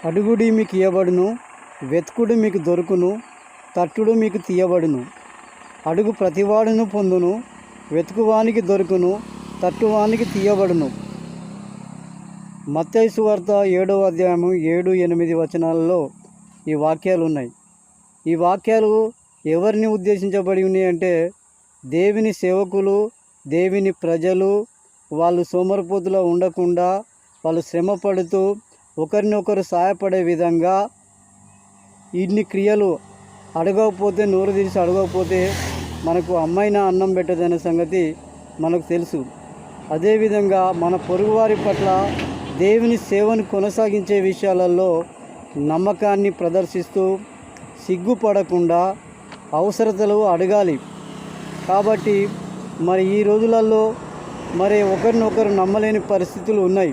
అడుగుడి మీకు ఇయ్యబడును, వెతుకుడు మీకు దొరుకును, తట్టుడు మీకు తీయబడును. అడుగు ప్రతివాడును పొందును, వెతుకువానికి దొరుకును, తట్టువానికి తీయబడును. మత్తయి సువార్త 7వ అధ్యాయము 7-8 వచనాలలో ఈ వాక్యాలు ఉన్నాయి. ఈ వాక్యాలు ఎవరిని ఉద్దేశించబడి ఉన్నాయి అంటే, దేవుని సేవకులు, దేవుని ప్రజలు, వాళ్ళు సోమరిపోతులా ఉండకుండా వాళ్ళు శ్రమ పడుతూ ఒకరినొకరు సహాయపడే విధంగా ఇన్ని క్రియలు అడగకపోతే, నోరు తీసి అడగకపోతే మనకు అమ్మాయిన అన్నం పెట్టదనే సంగతి మనకు తెలుసు. అదేవిధంగా మన పొరుగువారి పట్ల దేవుని సేవను కొనసాగించే విషయాలలో నమ్మకాన్ని ప్రదర్శిస్తూ సిగ్గుపడకుండా అవసరతలు అడగాలి. కాబట్టి మరి ఈ రోజులలో మరి ఒకరినొకరు నమ్మలేని పరిస్థితులు ఉన్నాయి.